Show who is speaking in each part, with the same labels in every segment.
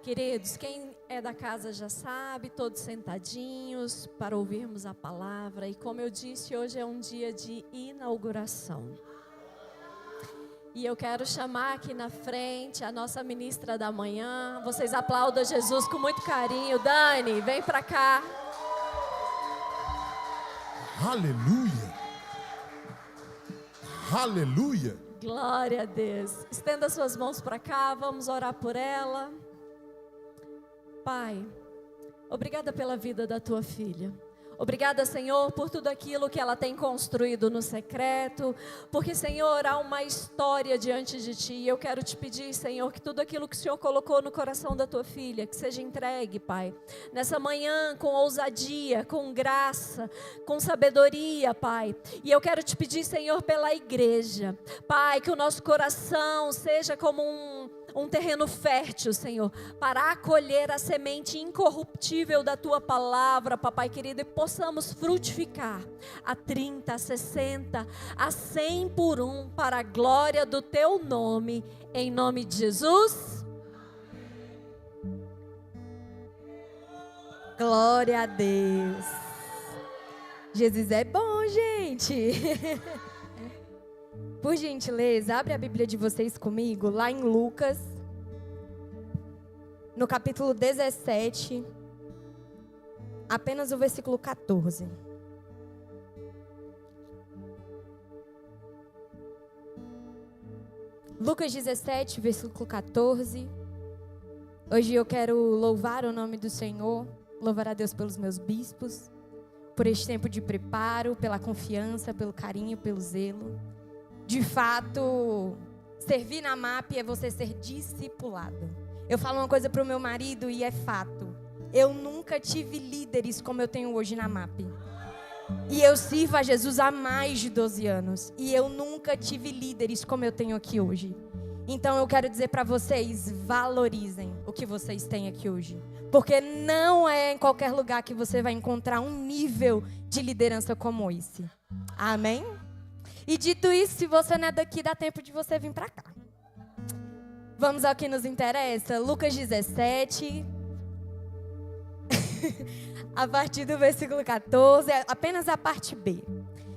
Speaker 1: Queridos, quem é da casa já sabe, todos sentadinhos para ouvirmos a palavra. E como eu disse, hoje é um dia de inauguração. E eu quero chamar aqui na frente a nossa ministra da manhã. Vocês aplaudam Jesus com muito carinho. Dani, vem para cá.
Speaker 2: Aleluia! Aleluia!
Speaker 1: Glória a Deus. Estenda suas mãos para cá, vamos orar por ela. Pai, obrigada pela vida da tua filha. Obrigada, Senhor, por tudo aquilo que ela tem construído no secreto, porque, Senhor, há uma história diante de Ti, e eu quero Te pedir, Senhor, que tudo aquilo que o Senhor colocou no coração da Tua filha, que seja entregue, Pai, nessa manhã, com ousadia, com graça, com sabedoria, Pai, e eu quero Te pedir, Senhor, pela igreja, Pai, que o nosso coração seja como um terreno fértil, Senhor, para acolher a semente incorruptível da Tua palavra, Papai querido, e possamos frutificar a 30, a 60, a 100 por um, para a glória do Teu nome, em nome de Jesus.
Speaker 3: Glória a Deus. Jesus é bom, gente. Por gentileza, abre a Bíblia de vocês comigo, lá em Lucas, no capítulo 17, apenas o versículo 14. Lucas 17, versículo 14. Hoje eu quero louvar o nome do Senhor, louvar a Deus pelos meus bispos, por este tempo de preparo, pela confiança, pelo carinho, pelo zelo. De fato, servir na MAP é você ser discipulado. Eu falo uma coisa para o meu marido e é fato. Eu nunca tive líderes como eu tenho hoje na MAP. E eu sirvo a Jesus há mais de 12 anos. E eu nunca tive líderes como eu tenho aqui hoje. Então eu quero dizer para vocês, valorizem o que vocês têm aqui hoje. Porque não é em qualquer lugar que você vai encontrar um nível de liderança como esse. Amém? E dito isso, se você não é daqui, dá tempo de você vir para cá. Vamos ao que nos interessa. Lucas 17, a partir do versículo 14, apenas a parte B.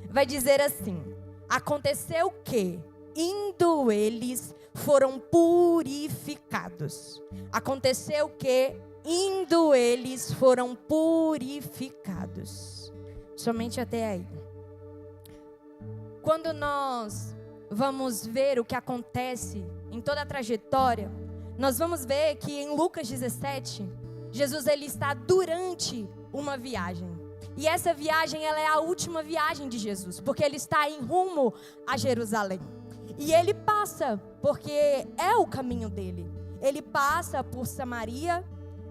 Speaker 3: Vai dizer assim: aconteceu que, indo eles, foram purificados. Aconteceu que, indo eles, foram purificados. Somente até aí. Quando nós vamos ver o que acontece em toda a trajetória, nós vamos ver que em Lucas 17, Jesus ele está durante uma viagem. E essa viagem ela é a última viagem de Jesus, porque ele está em rumo a Jerusalém. E ele passa, porque é o caminho dele. Ele passa por Samaria,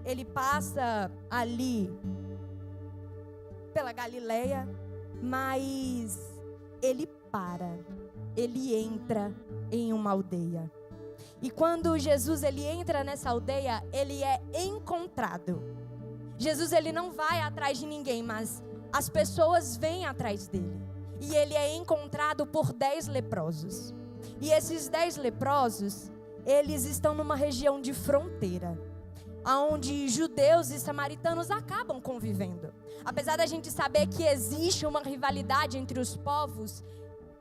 Speaker 3: ele passa ali pela Galileia, mas ele ele entra em uma aldeia. E quando Jesus ele entra nessa aldeia, ele é encontrado. Jesus ele não vai atrás de ninguém, mas as pessoas vêm atrás dele. E ele é encontrado por 10 leprosos. E esses 10 leprosos, eles estão numa região de fronteira, onde judeus e samaritanos acabam convivendo. Apesar da gente saber que existe uma rivalidade entre os povos,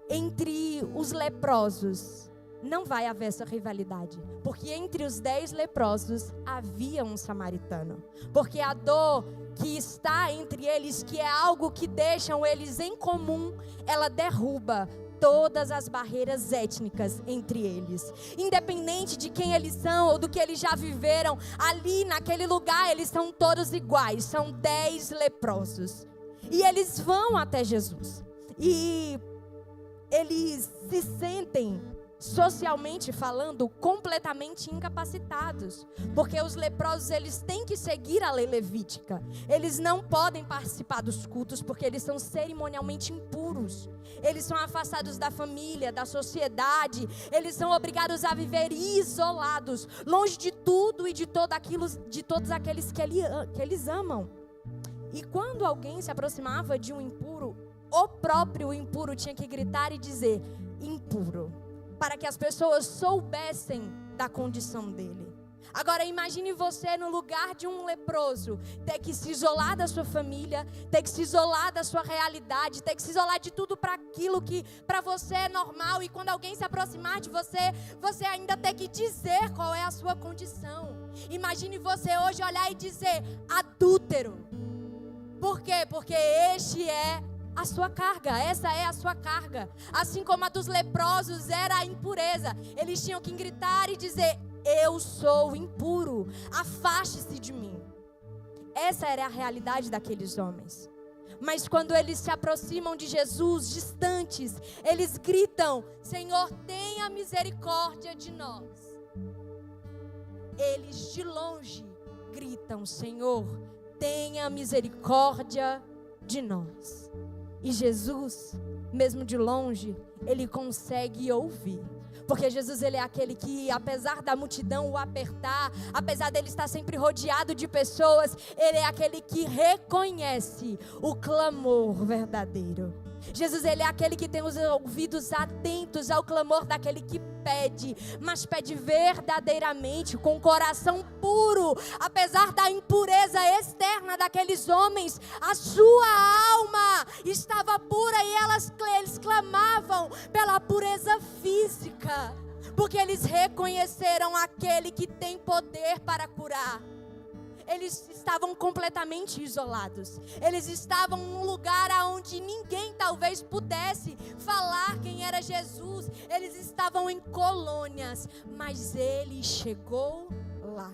Speaker 3: entre os leprosos, não vai haver essa rivalidade. Porque entre os 10 leprosos havia um samaritano. Porque a dor que está entre eles, que é algo que deixam eles em comum, ela derruba todas as barreiras étnicas entre eles. Independente de quem eles são ou do que eles já viveram, ali naquele lugar eles são todos iguais. São 10 leprosos. E eles vão até Jesus. E eles se sentem, socialmente falando, completamente incapacitados. Porque os leprosos, eles têm que seguir a lei levítica. Eles não podem participar dos cultos porque eles são cerimonialmente impuros. Eles são afastados da família, da sociedade. Eles são obrigados a viver isolados, longe de tudo e de todos aqueles que eles amam. E quando alguém se aproximava de um impuro, o próprio impuro tinha que gritar e dizer: impuro, para que as pessoas soubessem da condição dele. Agora imagine você no lugar de um leproso, ter que se isolar da sua família, ter que se isolar da sua realidade, ter que se isolar de tudo para aquilo que para você é normal, e quando alguém se aproximar de você, você ainda ter que dizer qual é a sua condição. Imagine você hoje olhar e dizer adúltero. Por quê? Porque este é a sua carga, essa é a sua carga. Assim como a dos leprosos era a impureza, eles tinham que gritar e dizer: eu sou impuro, afaste-se de mim. Essa era a realidade daqueles homens. Mas quando eles se aproximam de Jesus, distantes, eles gritam: Senhor, tenha misericórdia de nós. Eles de longe gritam: Senhor, tenha misericórdia de nós. E Jesus, mesmo de longe, ele consegue ouvir. Porque Jesus, ele é aquele que, apesar da multidão o apertar, apesar dele estar sempre rodeado de pessoas, ele é aquele que reconhece o clamor verdadeiro. Jesus, ele é aquele que tem os ouvidos atentos ao clamor daquele que pede, mas pede verdadeiramente, com o coração puro. Apesar da impureza externa daqueles homens, a sua alma estava pura e eles clamavam pela pureza física, porque eles reconheceram aquele que tem poder para curar. Eles estavam completamente isolados. Eles estavam em um lugar onde ninguém talvez pudesse falar quem era Jesus. Eles estavam em colônias, mas ele chegou lá.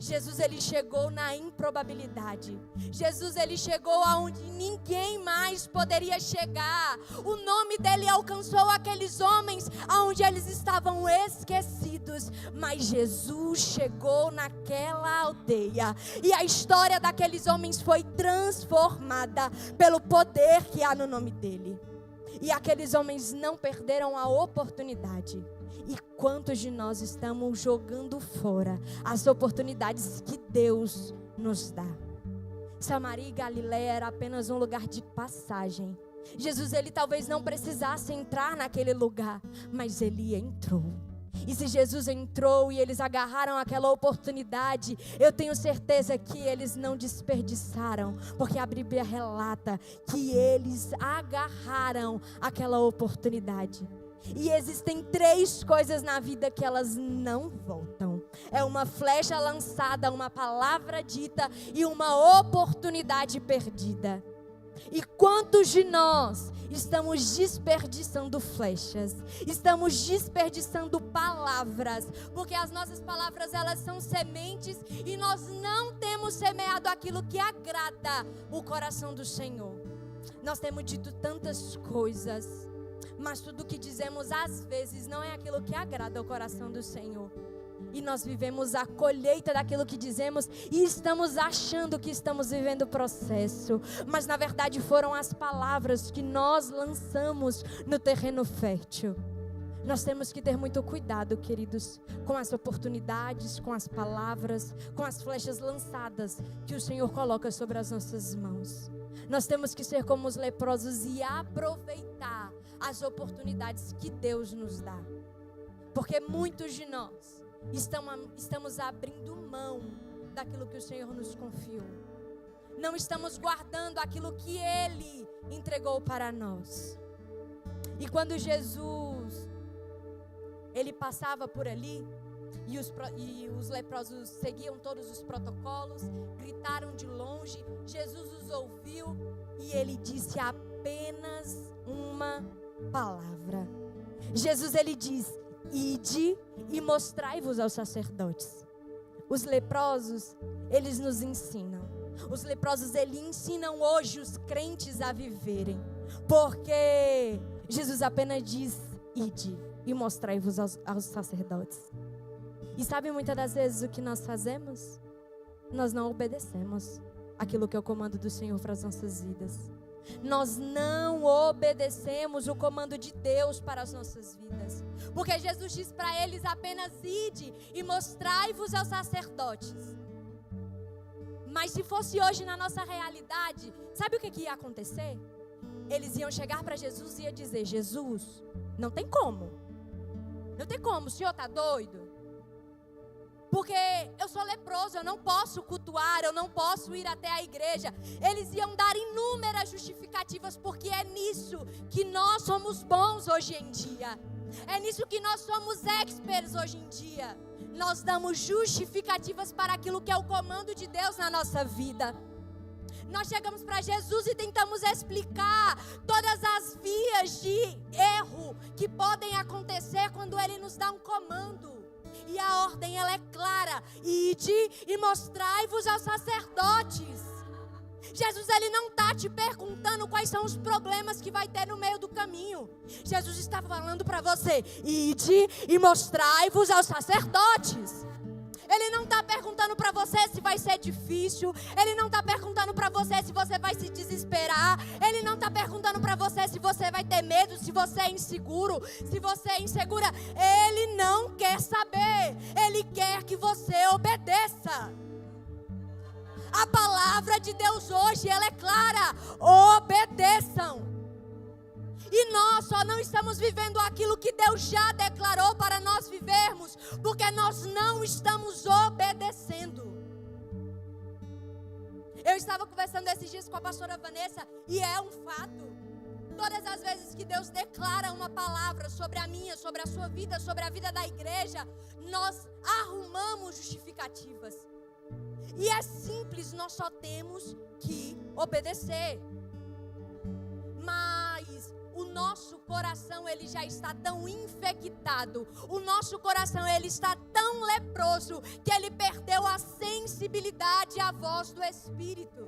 Speaker 3: Jesus, ele chegou na improbabilidade. Jesus, ele chegou aonde ninguém mais poderia chegar. O nome dele alcançou aqueles homens aonde eles estavam esquecidos. Mas Jesus chegou naquela aldeia e a história daqueles homens foi transformada pelo poder que há no nome dele. E aqueles homens não perderam a oportunidade. E quantos de nós estamos jogando fora as oportunidades que Deus nos dá? Samaria e Galileia era apenas um lugar de passagem. Jesus, ele talvez não precisasse entrar naquele lugar, mas ele entrou. E se Jesus entrou e eles agarraram aquela oportunidade, eu tenho certeza que eles não desperdiçaram, porque a Bíblia relata que eles agarraram aquela oportunidade. E existem 3 coisas na vida que elas não voltam. É uma flecha lançada, uma palavra dita e uma oportunidade perdida. E quantos de nós estamos desperdiçando flechas, estamos desperdiçando palavras, porque as nossas palavras, elas são sementes e nós não temos semeado aquilo que agrada o coração do Senhor. Nós temos dito tantas coisas, mas tudo que dizemos às vezes não é aquilo que agrada o coração do Senhor. E nós vivemos a colheita daquilo que dizemos e estamos achando que estamos vivendo o processo. Mas na verdade foram as palavras que nós lançamos no terreno fértil. Nós temos que ter muito cuidado, queridos, com as oportunidades, com as palavras, com as flechas lançadas que o Senhor coloca sobre as nossas mãos. Nós temos que ser como os leprosos e aproveitar as oportunidades que Deus nos dá. Porque muitos de nós estamos abrindo mão daquilo que o Senhor nos confiou. Não estamos guardando aquilo que Ele entregou para nós. E quando Jesus, Ele passava por ali, e os leprosos seguiam todos os protocolos, gritaram de longe, Jesus os ouviu e Ele disse apenas uma palavra. Jesus, Ele diz: ide e mostrai-vos aos sacerdotes. Os leprosos, eles nos ensinam. Os leprosos, eles ensinam hoje os crentes a viverem. Porque Jesus apenas diz: ide e mostrai-vos aos sacerdotes. E sabe muitas das vezes o que nós fazemos? Nós não obedecemos aquilo que é o comando do Senhor para as nossas vidas. Nós não obedecemos o comando de Deus para as nossas vidas. Porque Jesus diz para eles apenas: ide e mostrai-vos aos sacerdotes. Mas se fosse hoje na nossa realidade, sabe o que ia acontecer? Eles iam chegar para Jesus e iam dizer: Jesus, não tem como. Não tem como, o senhor está doido? porque eu sou leproso, eu não posso cultuar, eu não posso ir até a igreja. Eles iam dar inúmeras justificativas, porque é nisso que nós somos bons hoje em dia. É nisso que nós somos experts hoje em dia. Nós damos justificativas para aquilo que é o comando de Deus na nossa vida. Nós chegamos para Jesus e tentamos explicar todas as vias de erro que podem acontecer quando Ele nos dá um comando. E a ordem, ela é clara: ide e mostrai-vos aos sacerdotes. Jesus, Ele não está te perguntando quais são os problemas que vai ter no meio do caminho. Jesus está falando para você: ide e mostrai-vos aos sacerdotes. Ele não está perguntando para você se vai ser difícil. Ele não está perguntando para você se você vai se desesperar. Ele não está perguntando para você se você vai ter medo, se você é inseguro, se você é insegura. Ele não quer saber. Ele quer que você obedeça. A palavra de Deus hoje, ela é clara: obedeçam. E nós só não estamos vivendo aquilo que Deus já declarou para nós vivermos, porque nós não estamos obedecendo. Eu estava conversando esses dias com a pastora Vanessa, e é um fato. Todas as vezes que Deus declara uma palavra sobre a minha, sobre a sua vida, sobre a vida da igreja, nós arrumamos justificativas. E é simples, nós só temos que obedecer. Mas o nosso coração, ele já está tão infectado, o nosso coração, ele está tão leproso, que ele perdeu a sensibilidade à voz do Espírito.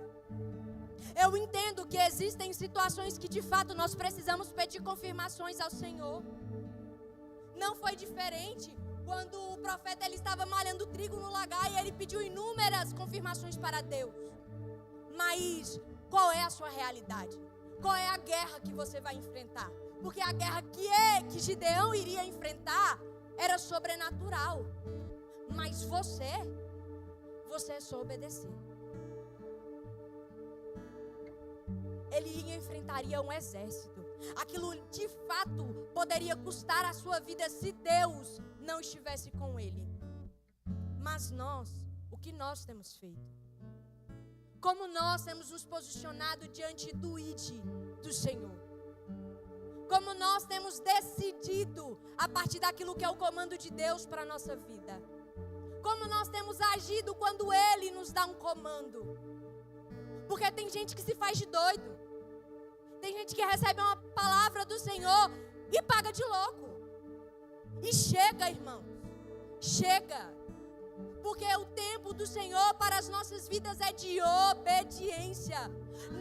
Speaker 3: Eu entendo que existem situações que de fato nós precisamos pedir confirmações ao Senhor. Não foi diferente quando o profeta, ele estava malhando trigo no lagar e ele pediu inúmeras confirmações para Deus. Mas qual é a sua realidade? Qual é a guerra que você vai enfrentar? Porque a guerra que Gideão iria enfrentar era sobrenatural. Mas você só obedecer. Ele enfrentaria um exército. Aquilo de fato poderia custar a sua vida se Deus não estivesse com ele. Mas nós, o que nós temos feito? Como nós temos nos posicionado diante do ID do Senhor? Como nós temos decidido a partir daquilo que é o comando de Deus para a nossa vida? Como nós temos agido quando Ele nos dá um comando? Porque tem gente que se faz de doido. Tem gente que recebe uma palavra do Senhor e paga de louco. E chega, irmãos. Chega. Porque o tempo do Senhor para as nossas vidas é de obediência.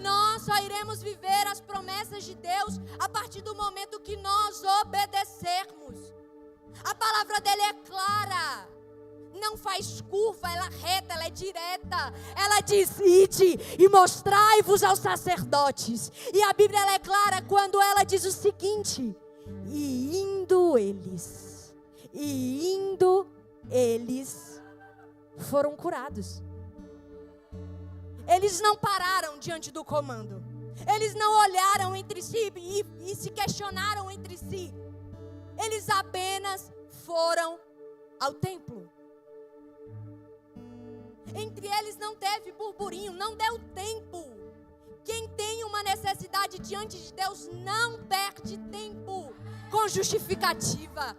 Speaker 3: Nós só iremos viver as promessas de Deus a partir do momento que nós obedecermos. A palavra dele é clara. Não faz curva, ela é reta, ela é direta. Ela diz: ide e mostrai-vos aos sacerdotes. E a Bíblia, ela é clara quando ela diz o seguinte: e indo eles foram curados. Eles não pararam diante do comando. Eles não olharam entre si e se questionaram entre si. Eles apenas foram ao templo. Entre eles não teve burburinho, não deu tempo. Quem tem uma necessidade diante de Deus não perde tempo com justificativa.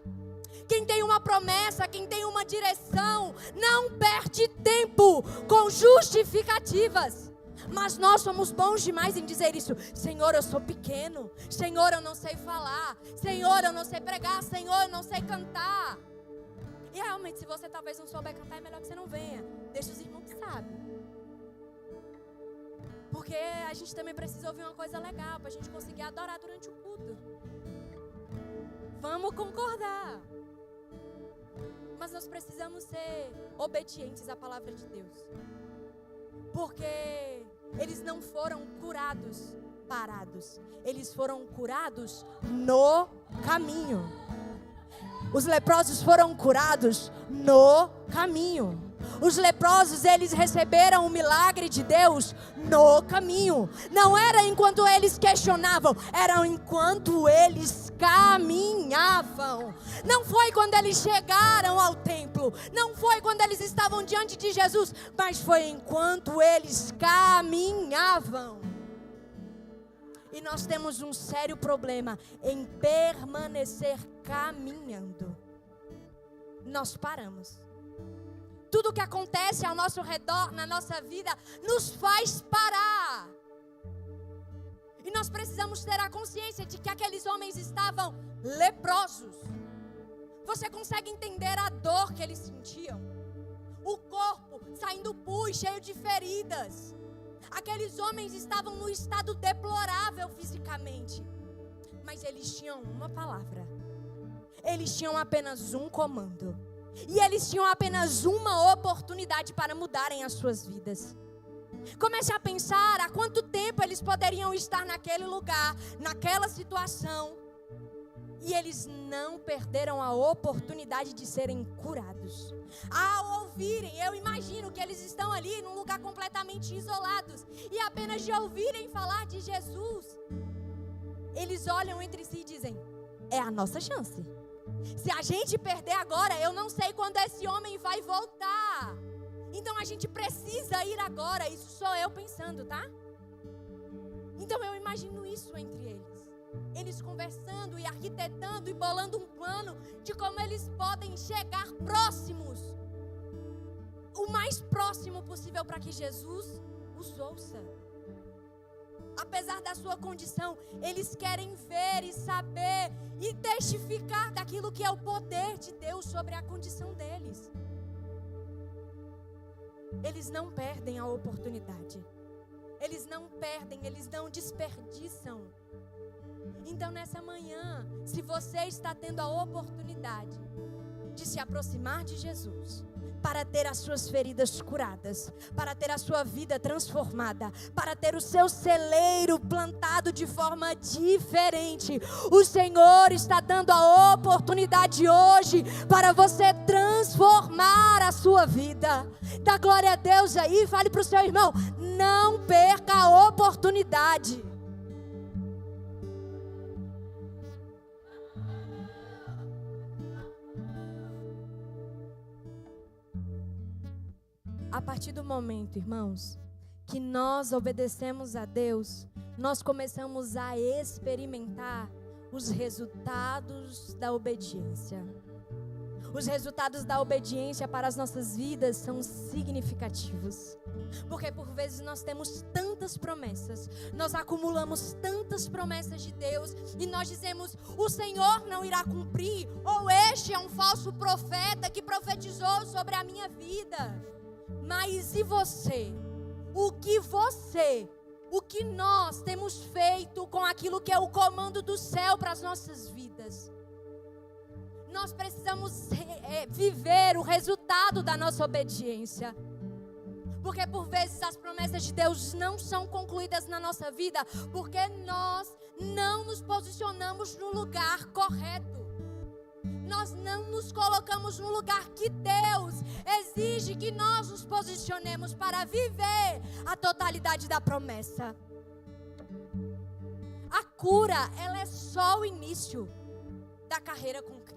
Speaker 3: Quem tem uma promessa, quem tem uma direção, não perde tempo com justificativas. Mas nós somos bons demais em dizer isso: Senhor, eu sou pequeno. Senhor, eu não sei falar. Senhor, eu não sei pregar. Senhor, eu não sei cantar. E realmente, se você talvez não souber cantar, é melhor que você não venha. Deixa os irmãos que sabem. Porque a gente também precisa ouvir uma coisa legal para a gente conseguir adorar durante o culto. Vamos concordar. Mas nós precisamos ser obedientes à palavra de Deus. Porque eles não foram curados parados. Eles foram curados no caminho. Os leprosos foram curados no caminho. Os leprosos, eles receberam o milagre de Deus no caminho. Não era enquanto eles questionavam, era enquanto eles caminhavam. Não foi quando eles chegaram ao templo, não foi quando eles estavam diante de Jesus, mas foi enquanto eles caminhavam. E nós temos um sério problema em permanecer caminhando. Nós paramos. Tudo que acontece ao nosso redor, na nossa vida, nos faz parar. E nós precisamos ter a consciência de que aqueles homens estavam leprosos. Você consegue entender a dor que eles sentiam? O corpo saindo pus, cheio de feridas. Aqueles homens estavam num estado deplorável fisicamente. Mas eles tinham uma palavra. Eles tinham apenas um comando. E eles tinham apenas uma oportunidade para mudarem as suas vidas. Comece a pensar há quanto tempo eles poderiam estar naquele lugar, naquela situação. E eles não perderam a oportunidade de serem curados. Ao ouvirem, eu imagino que eles estão ali num lugar completamente isolados. E apenas de ouvirem falar de Jesus, eles olham entre si e dizem, é a nossa chance. Se a gente perder agora, eu não sei quando esse homem vai voltar. Então a gente precisa ir agora. Isso sou eu pensando, tá? Então eu imagino isso entre eles. Eles conversando e arquitetando e bolando um plano de como eles podem chegar próximos. O mais próximo possível para que Jesus os ouça. Apesar da sua condição, eles querem ver e saber e testificar daquilo que é o poder de Deus sobre a condição deles. Eles não perdem a oportunidade. Eles não perdem, eles não desperdiçam. Então nessa manhã, se você está tendo a oportunidade de se aproximar de Jesus, para ter as suas feridas curadas, para ter a sua vida transformada, para ter o seu celeiro plantado de forma diferente, o Senhor está dando a oportunidade hoje para você transformar a sua vida. Dá glória a Deus aí, fale para o seu irmão, não perca a oportunidade. A partir do momento, irmãos, que nós obedecemos a Deus, nós começamos a experimentar os resultados da obediência. Os resultados da obediência para as nossas vidas são significativos. Porque por vezes nós temos tantas promessas, nós acumulamos tantas promessas de Deus e nós dizemos, o Senhor não irá cumprir, ou este é um falso profeta que profetizou sobre a minha vida. Mas e você? O que nós temos feito com aquilo que é o comando do céu para as nossas vidas? Nós precisamos viver o resultado da nossa obediência. Porque por vezes as promessas de Deus não são concluídas na nossa vida, porque nós não nos posicionamos no lugar correto. Nós não nos colocamos no lugar que Deus exige que nós nos posicionemos para viver a totalidade da promessa. A cura, ela é só o início da carreira com Cristo.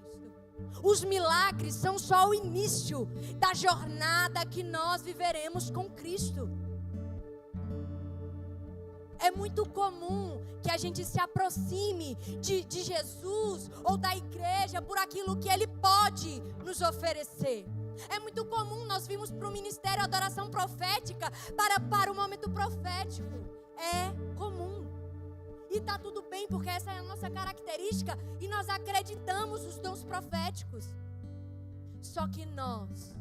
Speaker 3: Os milagres são só o início da jornada que nós viveremos com Cristo. É muito comum que a gente se aproxime de Jesus ou da igreja por aquilo que Ele pode nos oferecer. É muito comum nós virmos para o ministério adoração profética para o momento profético. É comum. E está tudo bem, porque essa é a nossa característica e nós acreditamos nos dons proféticos. Só que nós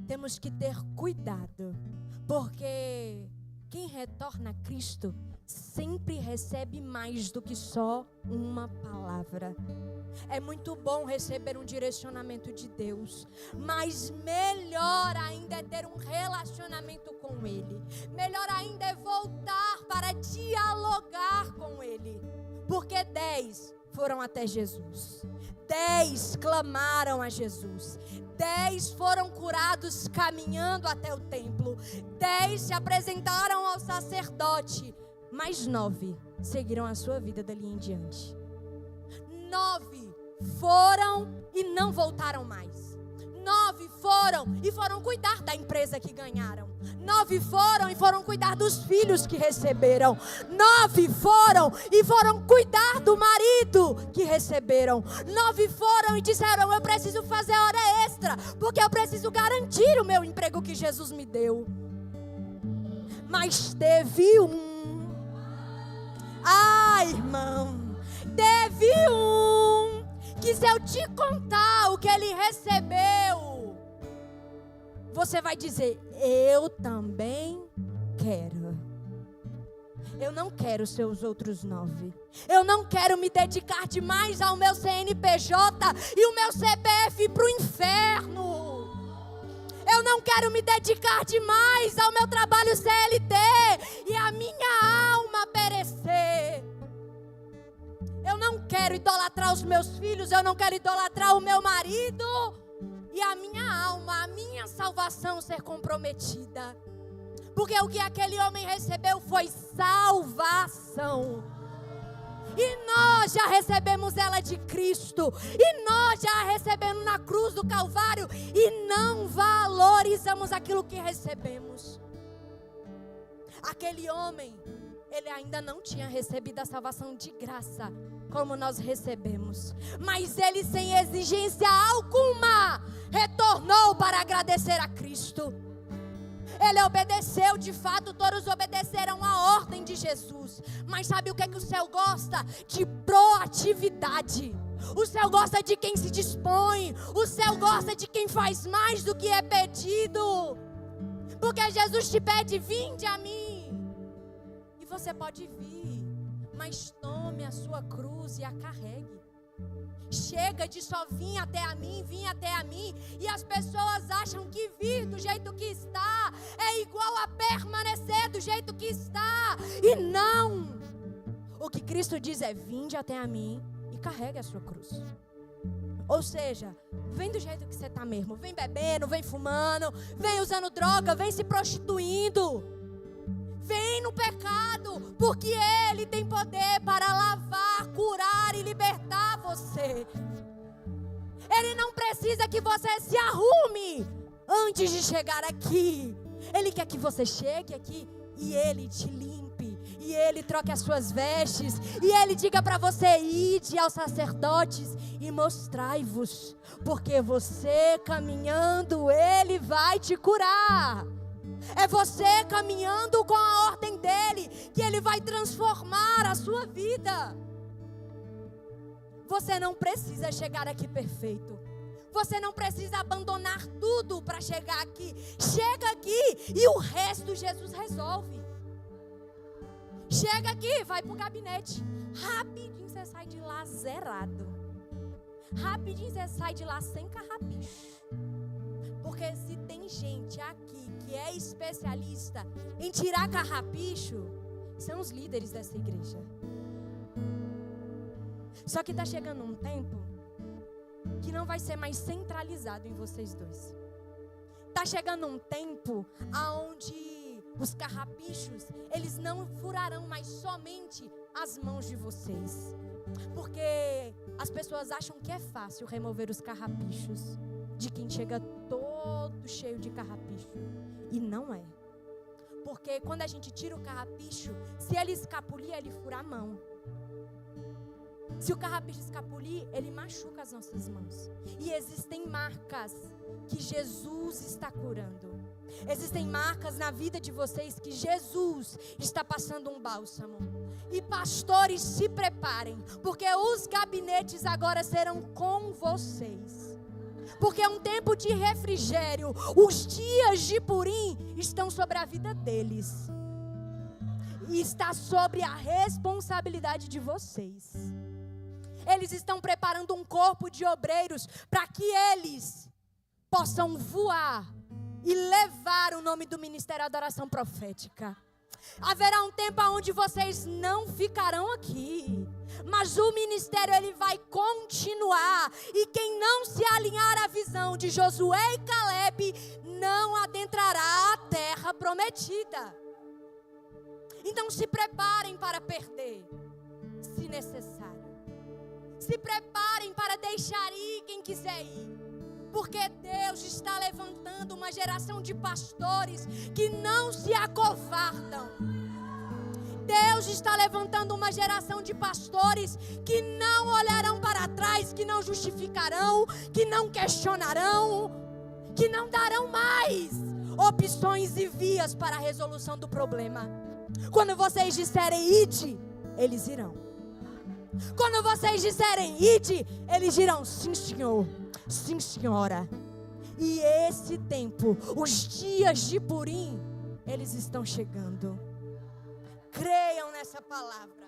Speaker 3: temos que ter cuidado, porque quem retorna a Cristo sempre recebe mais do que só uma palavra. É muito bom receber um direcionamento de Deus, mas melhor ainda é ter um relacionamento com Ele. Melhor ainda é voltar para dialogar com Ele. Porque 10 foram até Jesus. 10 clamaram a Jesus. 10 foram curados caminhando até o templo. 10 se apresentaram ao sacerdote. Mas 9 seguiram a sua vida dali em diante. 9 foram e não voltaram mais. 9 foram cuidar da empresa que ganharam. 9 foram cuidar dos filhos que receberam. 9 foram cuidar do marido que receberam. 9 foram e disseram: eu preciso fazer hora extra, porque eu preciso garantir o meu emprego que Jesus me deu. Mas teve irmão, teve que se eu te contar o que ele recebeu, você vai dizer: eu também quero. Eu não quero ser os outros 9. Eu não quero me dedicar demais ao meu CNPJ e o meu CPF para o inferno. Eu não quero me dedicar demais ao meu trabalho CLT e a minha alma perecer. Eu não quero idolatrar os meus filhos, eu não quero idolatrar o meu marido e a minha alma, a minha salvação ser comprometida. Porque o que aquele homem recebeu foi salvação. E nós já recebemos ela de Cristo. E nós já a recebemos na cruz do Calvário. E não valorizamos aquilo que recebemos. Aquele homem, ele ainda não tinha recebido a salvação de graça, como nós recebemos. Mas ele, sem exigência alguma, retornou para agradecer a Cristo. Ele obedeceu, de fato, todos obedeceram a ordem de Jesus. Mas sabe o que é que o céu gosta? De proatividade. O céu gosta de quem se dispõe. O céu gosta de quem faz mais do que é pedido. Porque Jesus te pede: vinde a mim. E você pode vir, mas tome a sua cruz e a carregue. Chega de só vir até a mim. E as pessoas acham que vir do jeito que está é igual a permanecer do jeito que está. E não. O que Cristo diz é: vinde até a mim e carregue a sua cruz. Ou seja, vem do jeito que você está mesmo. Vem bebendo, vem fumando, vem usando droga, vem se prostituindo. Vem no pecado, porque Ele tem poder para lavar, curar e libertar você. Ele não precisa que você se arrume antes de chegar aqui. Ele quer que você chegue aqui e Ele te limpe, e Ele troque as suas vestes, e Ele diga para você: ide aos sacerdotes e mostrai-vos, porque você caminhando, Ele vai te curar. É você caminhando com a ordem dEle que Ele vai transformar a sua vida. Você não precisa chegar aqui perfeito. Você não precisa abandonar tudo para chegar aqui. Chega aqui e o resto Jesus resolve. Chega aqui, vai para o gabinete. Rapidinho você sai de lá zerado. Rapidinho você sai de lá sem carrapicho. Porque se tem gente aqui que é especialista em tirar carrapicho, são os líderes dessa igreja. Só que está chegando um tempo que não vai ser mais centralizado em vocês dois. Está chegando um tempo onde os carrapichos, eles não furarão mais somente as mãos de vocês. Porque as pessoas acham que é fácil remover os carrapichos de quem chega todo cheio de carrapicho. E não é. Porque quando a gente tira o carrapicho, se ele escapulir, ele fura a mão. Se o carrapicho escapulir, ele machuca as nossas mãos. E existem marcas que Jesus está curando. Existem marcas na vida de vocês que Jesus está passando um bálsamo. E pastores, se preparem, porque os gabinetes agora serão com vocês. Porque é um tempo de refrigério. Os dias de Purim estão sobre a vida deles. E está sobre a responsabilidade de vocês. Eles estão preparando um corpo de obreiros para que eles possam voar e levar o nome do Ministério da Adoração Profética. Haverá um tempo onde vocês não ficarão aqui. Mas o ministério ele vai continuar. E quem não se alinhar à visão de Josué e Caleb não adentrará a terra prometida. Então se preparem para perder, se necessário. Se preparem para deixar ir quem quiser ir. Porque Deus está levantando uma geração de pastores que não se acovardam. Deus está levantando uma geração de pastores que não olharão para trás, que não justificarão, que não questionarão, que não darão mais opções e vias para a resolução do problema. Quando vocês disserem ide, eles irão. Quando vocês disserem ide, eles dirão sim, senhor, sim, senhora. E esse tempo, os dias de Purim, eles estão chegando. Creiam nessa palavra.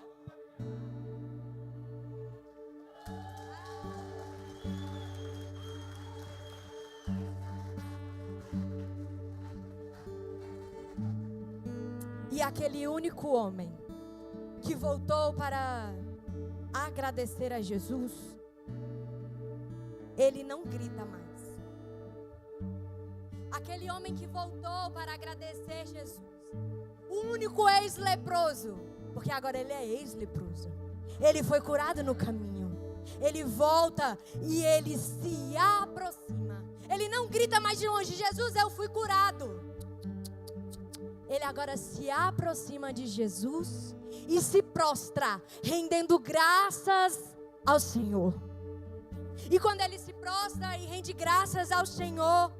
Speaker 3: E aquele único homem que voltou para agradecer a Jesus, ele não grita mais. Aquele homem que voltou para agradecer Jesus, o único ex-leproso, porque agora ele é ex-leproso, ele foi curado no caminho, ele volta e ele se aproxima. Ele não grita mais de longe, Jesus, eu fui curado. Ele agora se aproxima de Jesus e se prostra, rendendo graças ao Senhor. E quando ele se prostra e rende graças ao Senhor,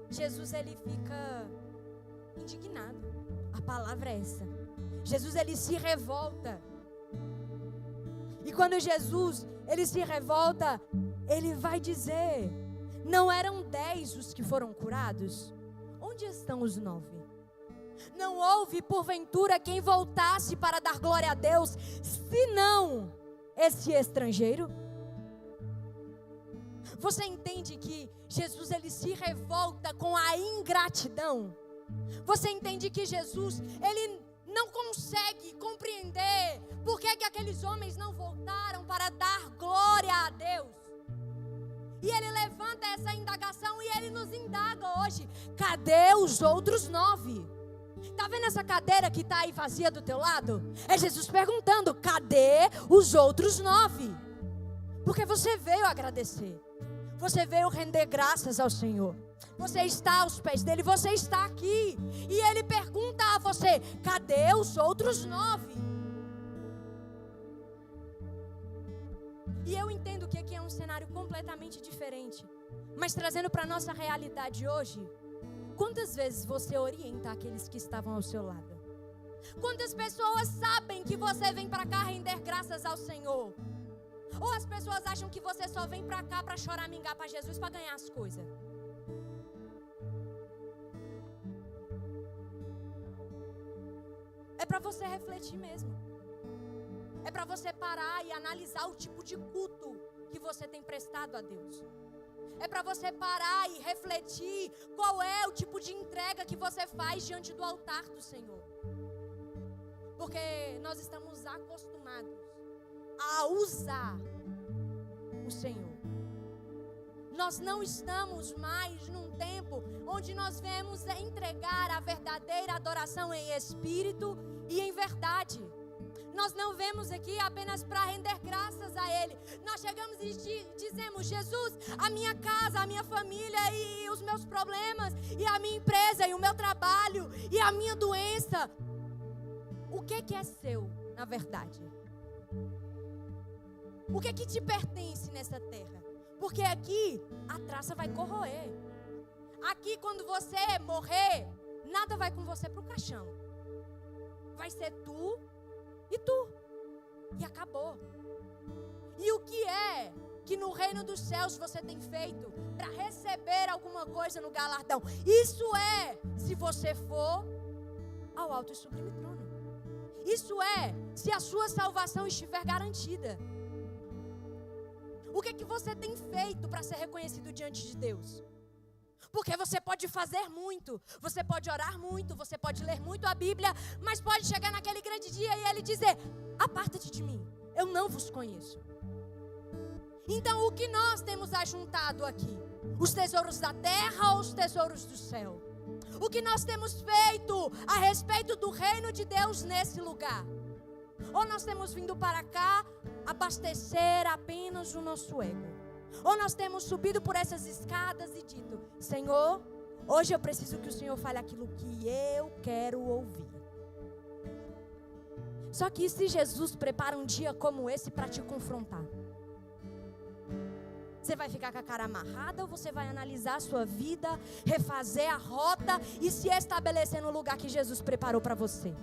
Speaker 3: Jesus ele fica indignado. A palavra é essa. Jesus ele se revolta. E quando Jesus ele se revolta, ele vai dizer: não eram 10 os que foram curados? Onde estão os 9? Não houve porventura quem voltasse para dar glória a Deus, senão esse estrangeiro? Você entende que Jesus ele se revolta com a ingratidão? Você entende que Jesus ele não consegue compreender por que aqueles homens não voltaram para dar glória a Deus? E ele levanta essa indagação e ele nos indaga hoje: cadê os outros 9? Está vendo essa cadeira que está aí vazia do teu lado? É Jesus perguntando: cadê os outros 9? Porque você veio agradecer, você veio render graças ao Senhor, você está aos pés dele, você está aqui. E ele pergunta a você: cadê os outros 9? E eu entendo que aqui é um cenário completamente diferente, mas trazendo para a nossa realidade hoje, quantas vezes você orienta aqueles que estavam ao seu lado? Quantas pessoas sabem que você vem para cá render graças ao Senhor? Ou as pessoas acham que você só vem para cá para choramingar para Jesus para ganhar as coisas? É para você refletir mesmo. É para você parar e analisar o tipo de culto que você tem prestado a Deus. É para você parar e refletir qual é o tipo de entrega que você faz diante do altar do Senhor. Porque nós estamos acostumados a usar o Senhor. Nós não estamos mais num tempo onde nós vemos entregar a verdadeira adoração em espírito e em verdade. Nós não vemos aqui apenas para render graças a Ele. Nós chegamos e dizemos: Jesus, a minha casa, a minha família e os meus problemas, e a minha empresa e o meu trabalho e a minha doença. O que é seu, na verdade? O que te pertence nessa terra? Porque aqui a traça vai corroer. Aqui, quando você morrer, nada vai com você para o caixão. Vai ser tu e tu. E acabou. E o que é que no reino dos céus você tem feito para receber alguma coisa no galardão? Isso é se você for ao alto e sublime trono. Isso é se a sua salvação estiver garantida. O que você tem feito para ser reconhecido diante de Deus? Porque você pode fazer muito, você pode orar muito, você pode ler muito a Bíblia, mas pode chegar naquele grande dia e ele dizer: aparta-te de mim, eu não vos conheço. Então o que nós temos ajuntado aqui? Os tesouros da terra ou os tesouros do céu? O que nós temos feito a respeito do reino de Deus nesse lugar? Ou nós temos vindo para cá abastecer apenas o nosso ego? Ou nós temos subido por essas escadas e dito: Senhor, hoje eu preciso que o Senhor fale aquilo que eu quero ouvir. Só que se Jesus prepara um dia como esse para te confrontar, você vai ficar com a cara amarrada ou você vai analisar a sua vida, refazer a rota e se estabelecer no lugar que Jesus preparou para você?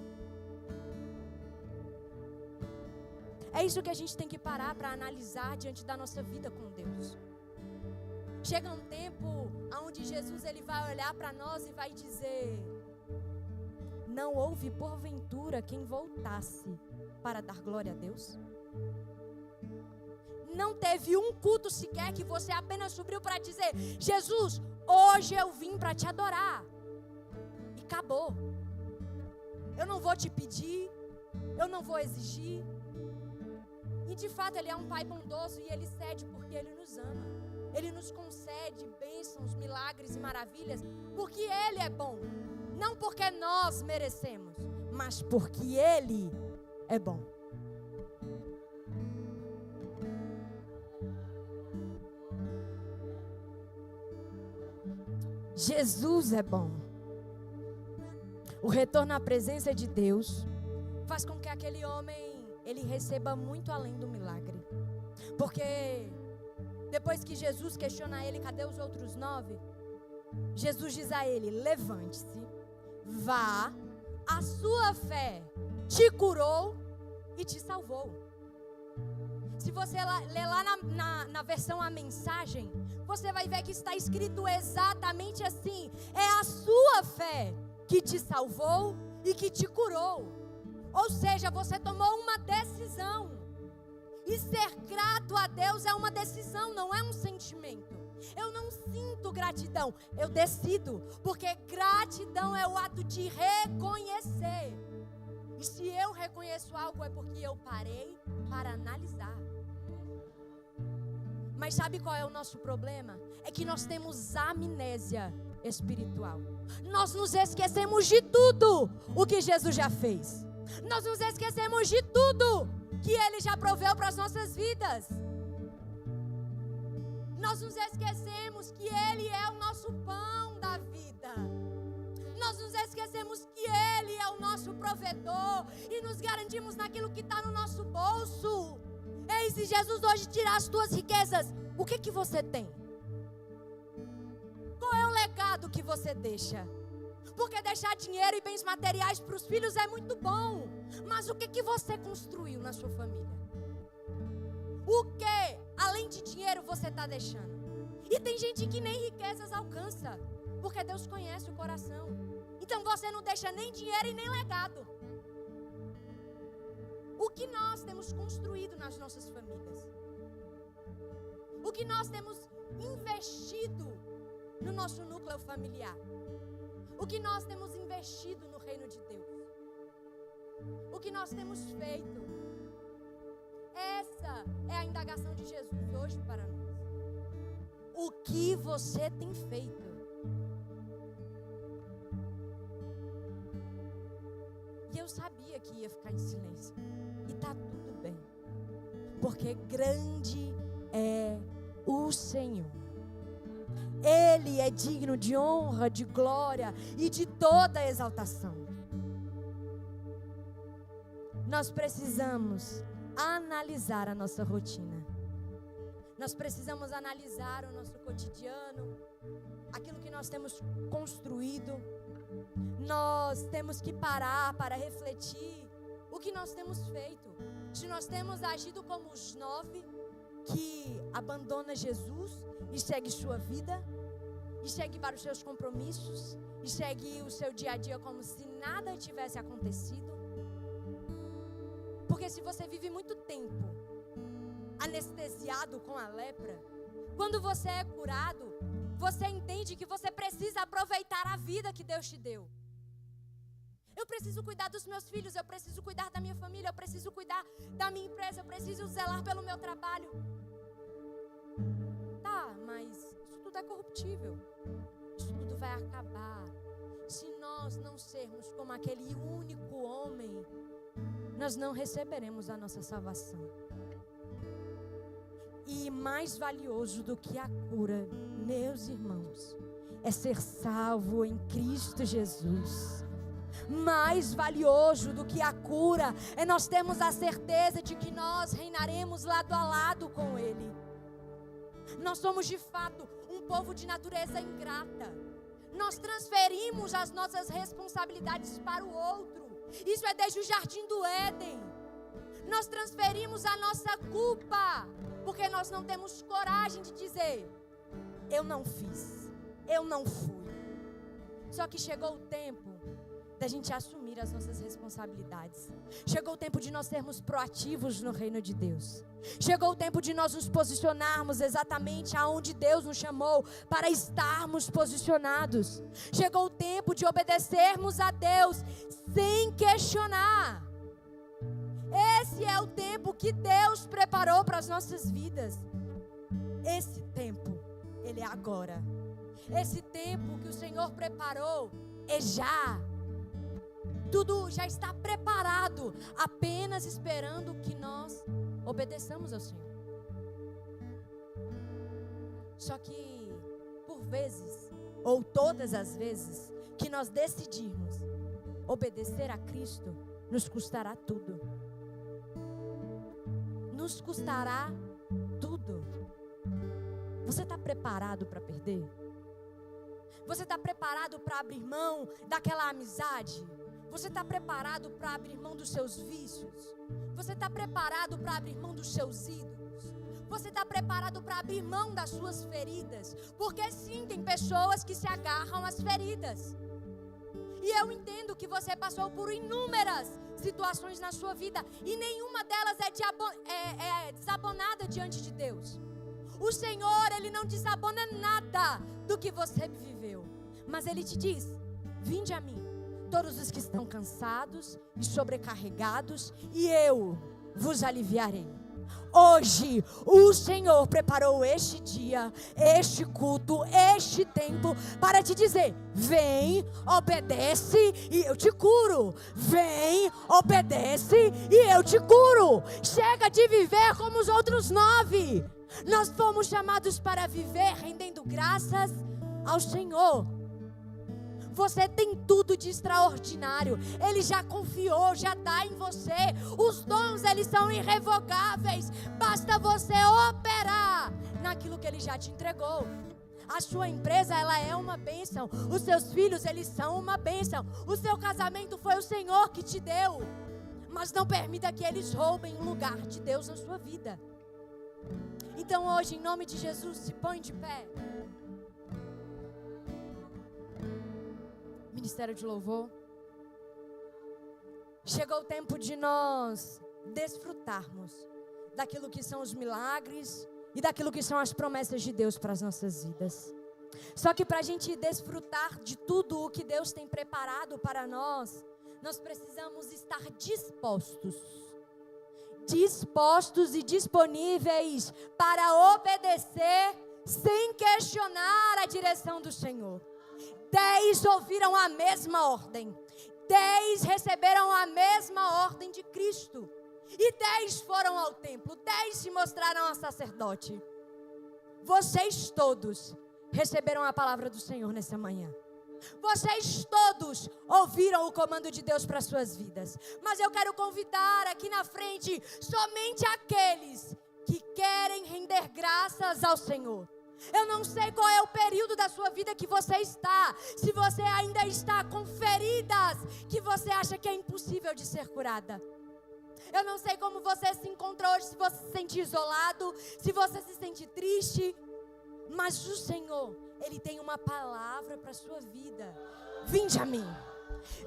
Speaker 3: É isso que a gente tem que parar para analisar diante da nossa vida com Deus. Chega um tempo onde Jesus ele vai olhar para nós e vai dizer: não houve porventura quem voltasse para dar glória a Deus? Não teve um culto sequer que você apenas subiu para dizer: Jesus, hoje eu vim para te adorar. E acabou. Eu não vou te pedir, eu não vou exigir. E de fato Ele é um Pai bondoso e Ele cede porque Ele nos ama. Ele nos concede bênçãos, milagres e maravilhas porque Ele é bom. Não porque nós merecemos, mas porque Ele é bom. Jesus é bom. O retorno à presença de Deus faz com que aquele homem ele receba muito além do milagre. Porque depois que Jesus questiona ele: cadê os outros 9? Jesus diz a ele: levante-se, vá, a sua fé te curou e te salvou. Se você ler lá na versão A Mensagem, você vai ver que está escrito exatamente assim: é a sua fé que te salvou e que te curou. Ou seja, você tomou uma decisão. E ser grato a Deus é uma decisão, não é um sentimento. Eu não sinto gratidão, eu decido. Porque gratidão é o ato de reconhecer. E se eu reconheço algo é porque eu parei para analisar. Mas sabe qual é o nosso problema? É que nós temos amnésia espiritual. Nós nos esquecemos de tudo o que Jesus já fez. Nós nos esquecemos de tudo que Ele já proveu para as nossas vidas. Nós nos esquecemos que Ele é o nosso pão da vida. Nós nos esquecemos que Ele é o nosso provedor e nos garantimos naquilo que está no nosso bolso. Ei, se Jesus hoje tirar as tuas riquezas, o que você tem? Qual é o legado que você deixa? Porque deixar dinheiro e bens materiais para os filhos é muito bom. Mas o que você construiu na sua família? O que, além de dinheiro, você está deixando? E tem gente que nem riquezas alcança, porque Deus conhece o coração. Então você não deixa nem dinheiro e nem legado. O que nós temos construído nas nossas famílias? O que nós temos investido no nosso núcleo familiar? O que nós temos investido no reino de Deus? O que nós temos feito? Essa é a indagação de Jesus hoje para nós. O que você tem feito? E eu sabia que ia ficar em silêncio. E está tudo bem. Porque grande é o Senhor. Ele é digno de honra, de glória e de toda exaltação. Nós precisamos analisar a nossa rotina. Nós precisamos analisar o nosso cotidiano, aquilo que nós temos construído. Nós temos que parar para refletir o que nós temos feito. Se nós temos agido como os 9 que abandona Jesus e segue sua vida, e segue para os seus compromissos, e segue o seu dia a dia como se nada tivesse acontecido. Porque se você vive muito tempo anestesiado com a lepra, quando você é curado, você entende que você precisa aproveitar a vida que Deus te deu. Eu preciso cuidar dos meus filhos, eu preciso cuidar da minha família, eu preciso cuidar da minha empresa, eu preciso zelar pelo meu trabalho. Tá, mas isso tudo é corruptível. Isso tudo vai acabar. Se nós não sermos como aquele único homem, nós não receberemos a nossa salvação. E mais valioso do que a cura, meus irmãos, é ser salvo em Cristo Jesus. Mais valioso do que a cura é nós termos a certeza de que nós reinaremos lado a lado com Ele. Nós somos de fato um povo de natureza ingrata. Nós transferimos as nossas responsabilidades para o outro. Isso é desde o jardim do Éden. Nós transferimos a nossa culpa, porque nós não temos coragem de dizer: eu não fiz, eu não fui. Só que chegou o tempo da gente assumir as nossas responsabilidades. Chegou o tempo de nós sermos proativos no reino de Deus. Chegou o tempo de nós nos posicionarmos exatamente aonde Deus nos chamou para estarmos posicionados. Chegou o tempo de obedecermos a Deus sem questionar. Esse é o tempo que Deus preparou para as nossas vidas. Esse tempo, ele é agora. Esse tempo que o Senhor preparou é já. Tudo já está preparado, apenas esperando que nós obedeçamos ao Senhor. Só que, por vezes, ou todas as vezes, que nós decidirmos obedecer a Cristo, nos custará tudo. Nos custará tudo. Você está preparado para perder? Você está preparado para abrir mão daquela amizade? Você está preparado para abrir mão dos seus vícios? Você está preparado para abrir mão dos seus ídolos? Você está preparado para abrir mão das suas feridas? Porque sim, tem pessoas que se agarram às feridas. E eu entendo que você passou por inúmeras situações na sua vida e nenhuma delas é desabonada diante de Deus. O Senhor, Ele não desabona nada do que você viveu. Mas Ele te diz: vinde a mim, todos os que estão cansados e sobrecarregados, e eu vos aliviarei. Hoje o Senhor preparou este dia, este culto, este tempo para te dizer: vem, obedece e eu te curo. Vem, obedece e eu te curo. Chega de viver como os outros 9. Nós fomos chamados para viver rendendo graças ao Senhor. Você tem tudo de extraordinário. Ele já confiou, já está em você. Os dons, eles são irrevogáveis. Basta você operar naquilo que Ele já te entregou. A sua empresa, ela é uma bênção. Os seus filhos, eles são uma bênção. O seu casamento foi o Senhor que te deu. Mas não permita que eles roubem o lugar de Deus na sua vida. Então hoje, em nome de Jesus, se põe de pé. Ministério de Louvor. Chegou o tempo de nós desfrutarmos daquilo que são os milagres e daquilo que são as promessas de Deus para as nossas vidas. Só que para a gente desfrutar de tudo o que Deus tem preparado para nós, nós precisamos estar dispostos e disponíveis para obedecer sem questionar a direção do Senhor. 10 ouviram a mesma ordem. 10 receberam a mesma ordem de Cristo. E 10 foram ao templo. 10 se mostraram a sacerdote. Vocês todos receberam a palavra do Senhor nessa manhã. Vocês todos ouviram o comando de Deus para suas vidas. Mas eu quero convidar aqui na frente somente aqueles que querem render graças ao Senhor. Eu não sei qual é o período da sua vida que você está. Se você ainda está com feridas que você acha que é impossível de ser curada. Eu não sei como você se encontra hoje, se você se sente isolado, se você se sente triste. Mas o Senhor, Ele tem uma palavra para a sua vida. Vinde a mim.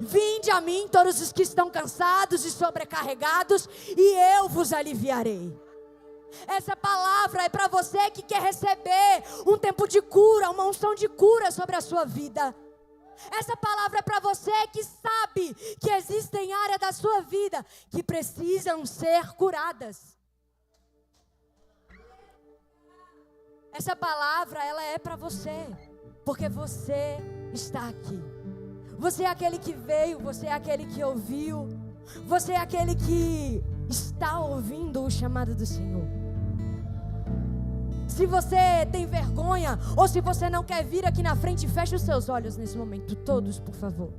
Speaker 3: Vinde a mim todos os que estão cansados e sobrecarregados, e eu vos aliviarei. Essa palavra é para você que quer receber um tempo de cura, uma unção de cura sobre a sua vida. Essa palavra é para você que sabe que existem áreas da sua vida que precisam ser curadas. Essa palavra, ela é para você, porque você está aqui. Você é aquele que veio, você é aquele que ouviu, você é aquele que está ouvindo o chamado do Senhor. Se você tem vergonha, ou se você não quer vir aqui na frente, feche os seus olhos nesse momento, todos, por favor.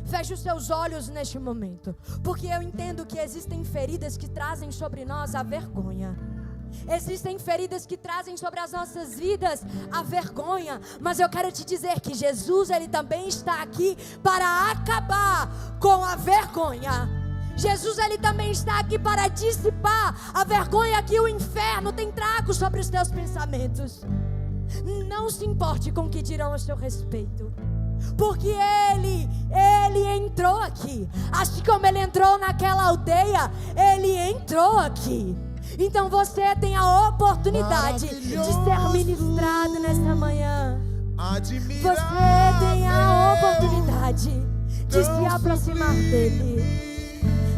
Speaker 3: Feche os seus olhos neste momento, porque eu entendo que existem feridas que trazem sobre nós a vergonha. Existem feridas que trazem sobre as nossas vidas a vergonha, mas eu quero te dizer que Jesus, Ele também está aqui para acabar com a vergonha. Jesus, Ele também está aqui para dissipar a vergonha que o inferno tem trago sobre os teus pensamentos. Não se importe com o que dirão a seu respeito, porque Ele entrou aqui. Assim como Ele entrou naquela aldeia, Ele entrou aqui. Então você tem a oportunidade de ser ministrado nesta manhã. Você tem a oportunidade de se aproximar dEle.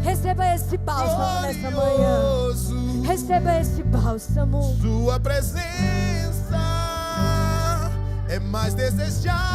Speaker 3: Receba esse bálsamo nessa manhã. Receba esse bálsamo.
Speaker 2: Sua presença é mais desejável